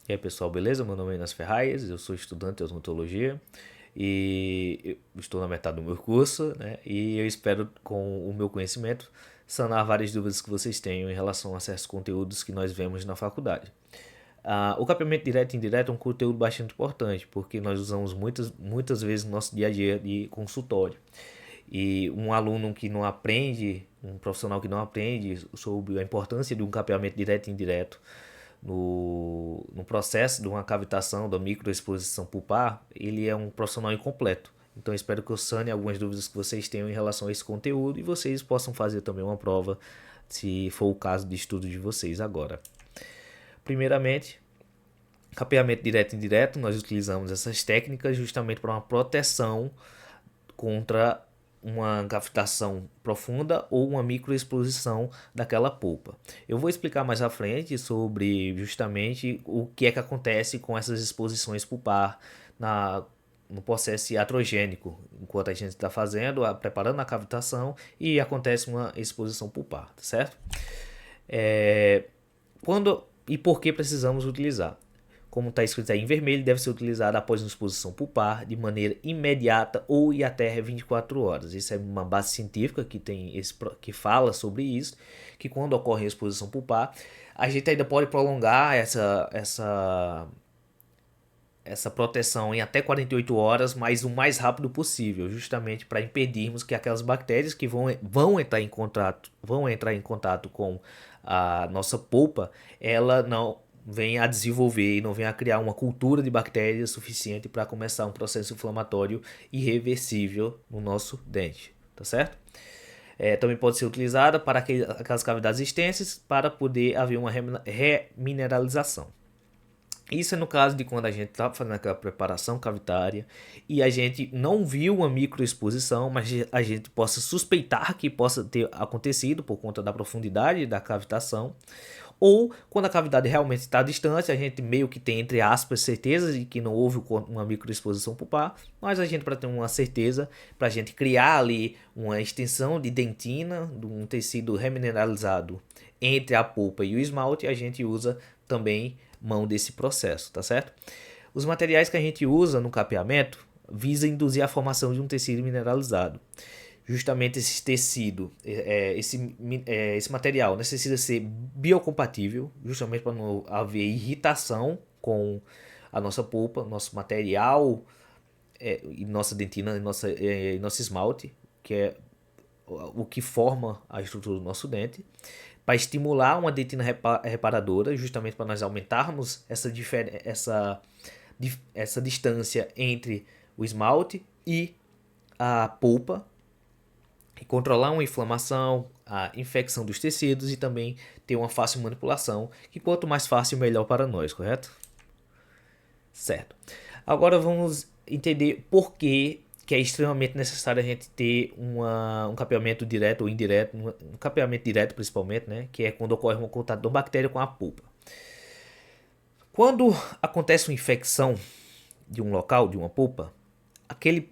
E aí pessoal, beleza? Meu nome é Inas Ferraz, eu sou estudante de odontologia e eu estou na metade do meu curso, né? E eu espero, com o meu conhecimento, sanar várias dúvidas que vocês tenham em relação a certos conteúdos que nós vemos na faculdade. O capeamento direto e indireto é um conteúdo bastante importante, porque nós usamos muitas vezes no nosso dia a dia de consultório. E um aluno que não aprende, um profissional que não aprende sobre a importância de um capeamento direto e indireto no processo de uma cavitação da microexposição pulpar, ele é um profissional incompleto. Então eu espero que eu sane algumas dúvidas que vocês tenham em relação a esse conteúdo e vocês possam fazer também uma prova, se for o caso de estudo de vocês agora. Primeiramente, capeamento direto e indireto, nós utilizamos essas técnicas justamente para uma proteção contra uma cavitação profunda ou uma microexposição daquela polpa. Eu vou explicar mais à frente sobre justamente o que é que acontece com essas exposições pulpar no processo iatrogênico, enquanto a gente está preparando a cavitação e acontece uma exposição pulpar, certo? Quando e por que precisamos utilizar? Como está escrito aí em vermelho, deve ser utilizado após uma exposição pulpar de maneira imediata ou e até 24 horas. Isso é uma base científica que fala sobre isso, que quando ocorre a exposição pulpar, a gente ainda pode prolongar essa proteção em até 48 horas, mas o mais rápido possível, justamente para impedirmos que aquelas bactérias que vão entrar em contato com a nossa polpa, ela não venha a desenvolver e não venha a criar uma cultura de bactérias suficiente para começar um processo inflamatório irreversível no nosso dente, tá certo? Também pode ser utilizada para aquelas cavidades extensas para poder haver uma remineralização. Isso é no caso de quando a gente está fazendo aquela preparação cavitária e a gente não viu uma microexposição, mas a gente possa suspeitar que possa ter acontecido por conta da profundidade da cavitação. Ou quando a cavidade realmente está distante, a gente meio que tem, entre aspas, certeza de que não houve uma microexposição pulpar, mas a gente, para ter uma certeza, para a gente criar ali uma extensão de dentina, de um tecido remineralizado entre a polpa e o esmalte, a gente usa também mão desse processo, tá certo? Os materiais que a gente usa no capeamento visam induzir a formação de um tecido mineralizado. Justamente esse tecido, esse material necessita ser biocompatível, justamente para não haver irritação com a nossa polpa, nosso material, e nossa dentina, e nosso esmalte, que é o que forma a estrutura do nosso dente, para estimular uma dentina reparadora, justamente para nós aumentarmos essa distância entre o esmalte e a polpa, e controlar uma inflamação, a infecção dos tecidos e também ter uma fácil manipulação, que quanto mais fácil, melhor para nós, correto? Certo. Agora vamos entender por que é extremamente necessário a gente ter um capeamento direto ou indireto, um capeamento direto principalmente, né? Que é quando ocorre um contato da bactéria com a polpa. Quando acontece uma infecção de um local, de uma polpa,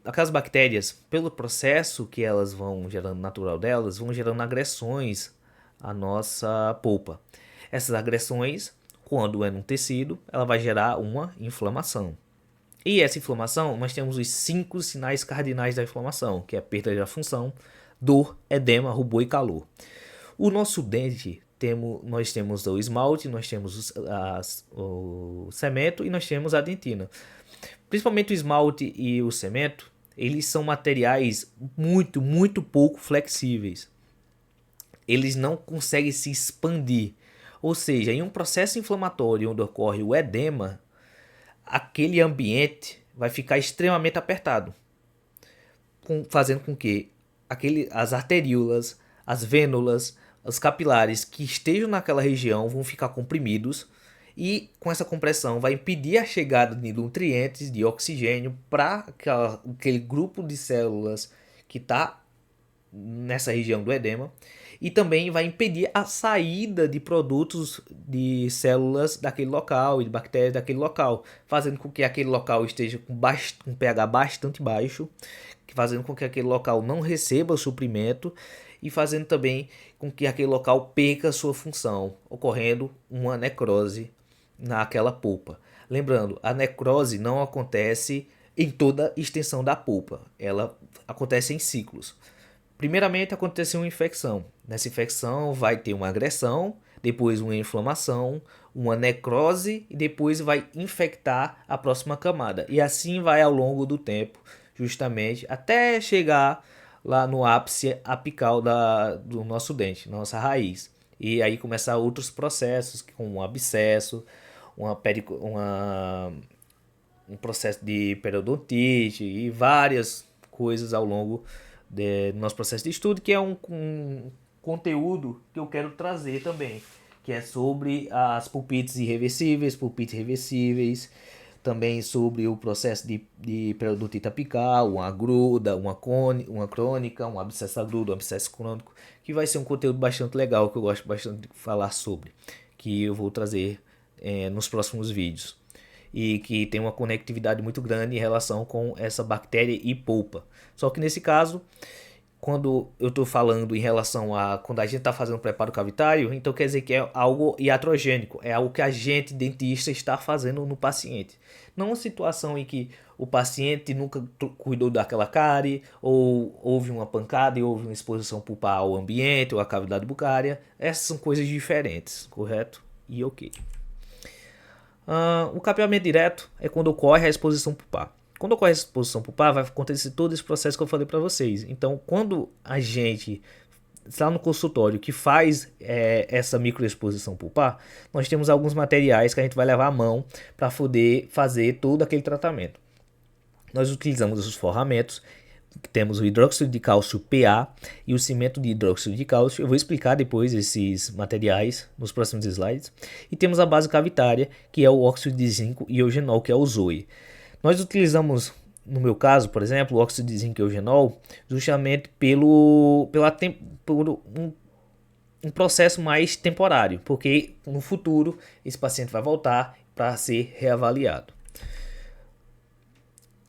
aquelas bactérias, pelo processo que elas vão gerando natural delas, vão gerando agressões à nossa polpa. Essas agressões, quando é num tecido, ela vai gerar uma inflamação. E essa inflamação, nós temos os 5 sinais cardinais da inflamação, que é a perda da função, dor, edema, rubor e calor. O nosso dente, nós temos o esmalte, nós temos o cemento e nós temos a dentina. Principalmente o esmalte e o cemento, eles são materiais muito pouco flexíveis. Eles não conseguem se expandir. Ou seja, em um processo inflamatório onde ocorre o edema, aquele ambiente vai ficar extremamente apertado, fazendo com que as arteríolas, as vênulas, os capilares que estejam naquela região vão ficar comprimidos, e com essa compressão vai impedir a chegada de nutrientes, de oxigênio para aquele grupo de células que está nessa região do edema, e também vai impedir a saída de produtos de células daquele local e de bactérias daquele local, fazendo com que aquele local esteja com um pH bastante baixo, fazendo com que aquele local não receba o suprimento e fazendo também com que aquele local perca sua função, ocorrendo uma necrose naquela polpa. Lembrando, a necrose não acontece em toda a extensão da polpa, ela acontece em ciclos. Primeiramente acontece uma infecção. Nessa infecção vai ter uma agressão, depois uma inflamação, uma necrose e depois vai infectar a próxima camada. E assim vai ao longo do tempo, justamente até chegar lá no ápice apical do nosso dente, nossa raiz. E aí começar outros processos, como um abscesso, um processo de periodontite e várias coisas ao longo do nosso processo de estudo, que é um conteúdo que eu quero trazer também, que é sobre as pulpites irreversíveis, pulpites reversíveis, também sobre o processo de periodontite apical, uma agruda, uma crônica, um abscesso agrudo, um abscesso crônico, que vai ser um conteúdo bastante legal, que eu gosto bastante de falar sobre, que eu vou trazer nos próximos vídeos. E que tem uma conectividade muito grande em relação com essa bactéria e polpa. Só que nesse caso, quando eu estou falando em relação a quando a gente está fazendo preparo cavitário, então quer dizer que é algo iatrogênico, é algo que a gente, dentista, está fazendo no paciente. Não uma situação em que o paciente nunca cuidou daquela cárie, ou houve uma pancada e houve uma exposição pulpar ao ambiente ou à cavidade bucária. Essas são coisas diferentes, correto? E ok. O capeamento direto é quando ocorre a exposição pulpar. Quando ocorre a exposição pulpar, vai acontecer todo esse processo que eu falei para vocês. Então, quando a gente está no consultório que faz essa microexposição pulpar, nós temos alguns materiais que a gente vai levar à mão para poder fazer todo aquele tratamento. Nós utilizamos os forramentos. Temos o hidróxido de cálcio PA e o cimento de hidróxido de cálcio. Eu vou explicar depois esses materiais nos próximos slides. E temos a base cavitária, que é o óxido de zinco e eugenol, que é o ZOE. Nós utilizamos, no meu caso, por exemplo, o óxido de zinco e eugenol justamente por um processo mais temporário, porque no futuro esse paciente vai voltar para ser reavaliado.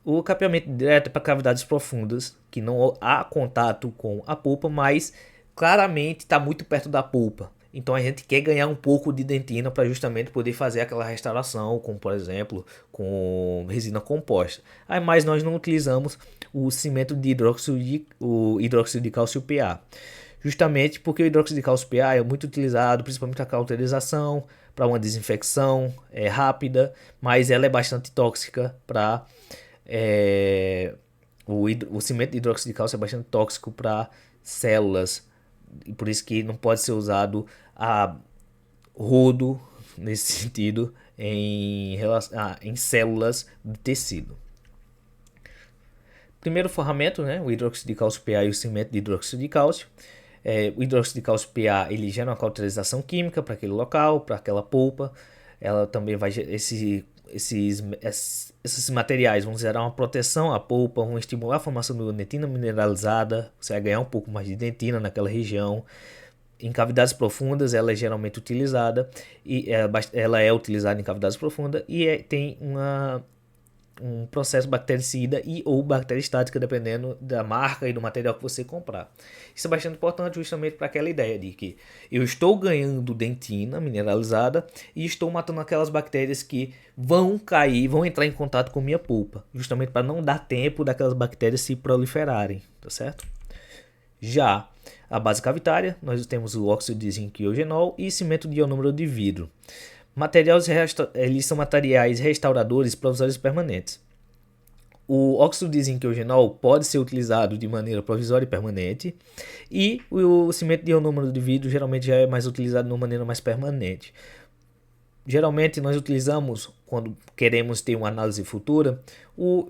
O capeamento direto é para cavidades profundas, que não há contato com a polpa, mas claramente está muito perto da polpa. Então a gente quer ganhar um pouco de dentina para justamente poder fazer aquela restauração, como por exemplo com resina composta. Mas nós não utilizamos o cimento de hidróxido de cálcio PA. Justamente porque o hidróxido de cálcio PA é muito utilizado, principalmente para cauterização, para uma desinfecção rápida, mas ela é bastante tóxica para o cimento de hidróxido de cálcio é bastante tóxico para células, e por isso que não pode ser usado a rodo nesse sentido em células de tecido. Primeiro forramento, né, o hidróxido de cálcio PA e o cimento de hidróxido de cálcio. O hidróxido de cálcio PA ele gera uma cauterização química para aquele local, para aquela polpa. Ela também vai esses materiais vão gerar uma proteção à polpa, vão estimular a formação de dentina mineralizada, você vai ganhar um pouco mais de dentina naquela região. Em cavidades profundas ela é geralmente utilizada, e ela é utilizada em cavidades profundas e tem um processo bactericida e ou bacteriostática, dependendo da marca e do material que você comprar. Isso é bastante importante justamente para aquela ideia de que eu estou ganhando dentina mineralizada e estou matando aquelas bactérias que vão cair, vão entrar em contato com minha polpa, justamente para não dar tempo daquelas bactérias se proliferarem, tá certo? Já a base cavitária, nós temos o óxido de zinco e eugenol e cimento de ionômero de vidro. Eles são materiais restauradores provisórios e permanentes. O óxido de zinco e eugenol pode ser utilizado de maneira provisória e permanente, e o cimento de ionômero de vidro geralmente já é mais utilizado de uma maneira mais permanente. Geralmente nós utilizamos, quando queremos ter uma análise futura, o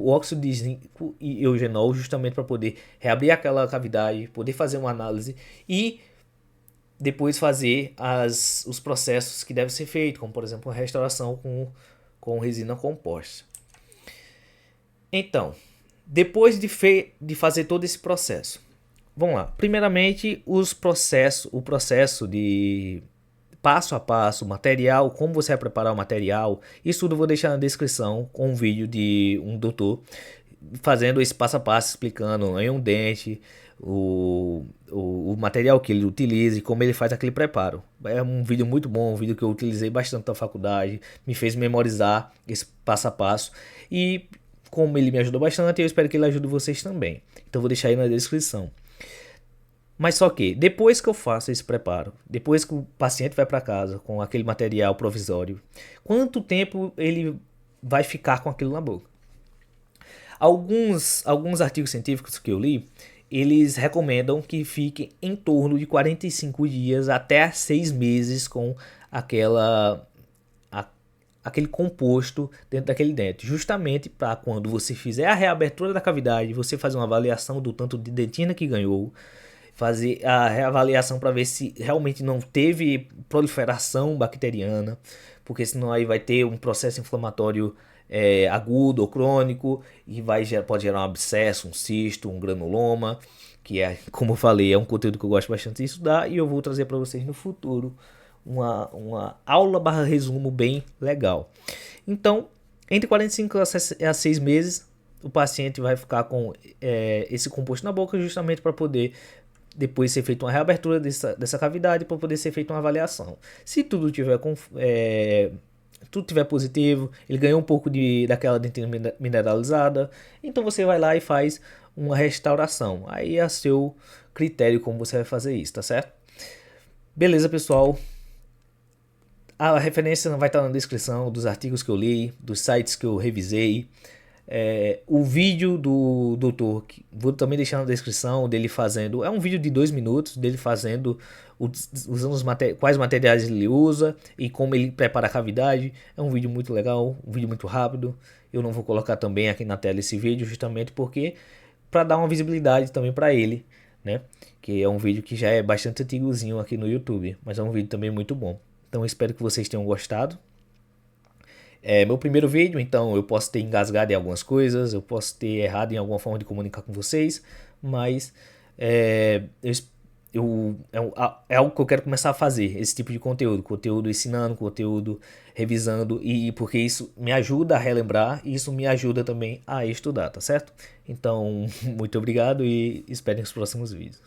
óxido de zinco e eugenol justamente para poder reabrir aquela cavidade, poder fazer uma análise e depois fazer os processos que devem ser feitos, como por exemplo a restauração com resina composta. Então, depois de fazer todo esse processo, vamos lá. Primeiramente, o processo de passo a passo, material, como você vai preparar o material, isso tudo eu vou deixar na descrição com um vídeo de um doutor fazendo esse passo a passo, explicando em um dente, o material que ele utiliza e como ele faz aquele preparo. É um vídeo muito bom, um vídeo que eu utilizei bastante na faculdade, me fez memorizar esse passo a passo e como ele me ajudou bastante, eu espero que ele ajude vocês também. Então vou deixar aí na descrição. Mas só que, depois que eu faço esse preparo, depois que o paciente vai para casa com aquele material provisório, quanto tempo ele vai ficar com aquilo na boca? Alguns artigos científicos que eu li, eles recomendam que fique em torno de 45 dias até 6 meses com aquela aquele composto dentro daquele dente, justamente para quando você fizer a reabertura da cavidade, você fazer uma avaliação do tanto de dentina que ganhou, fazer a reavaliação para ver se realmente não teve proliferação bacteriana, porque senão aí vai ter um processo inflamatório agudo ou crônico e pode gerar um abscesso, um cisto, um granuloma, que é, como eu falei, é um conteúdo que eu gosto bastante de estudar e eu vou trazer para vocês no futuro uma aula barra resumo bem legal. Então, entre 45 a 6 meses, o paciente vai ficar com esse composto na boca justamente para poder depois ser feita uma reabertura dessa cavidade para poder ser feita uma avaliação. Se tudo tiver tudo tiver positivo, ele ganhou um pouco daquela dentina mineralizada, então você vai lá e faz uma restauração. Aí é a seu critério como você vai fazer isso, tá certo? Beleza, pessoal. A referência vai estar na descrição dos artigos que eu li, dos sites que eu revisei. O vídeo do doutor, vou também deixar na descrição dele fazendo. É um vídeo de 2 minutos dele fazendo, usando quais materiais ele usa e como ele prepara a cavidade. É um vídeo muito legal, um vídeo muito rápido. Eu não vou colocar também aqui na tela esse vídeo, justamente porque para dar uma visibilidade também para ele, né? Que é um vídeo que já é bastante antigozinho aqui no YouTube, mas é um vídeo também muito bom. Então eu espero que vocês tenham gostado. É meu primeiro vídeo, então eu posso ter engasgado em algumas coisas, eu posso ter errado em alguma forma de comunicar com vocês, mas é algo que eu quero começar a fazer, esse tipo de conteúdo ensinando, conteúdo revisando, e porque isso me ajuda a relembrar e isso me ajuda também a estudar, tá certo? Então, muito obrigado e esperem os próximos vídeos.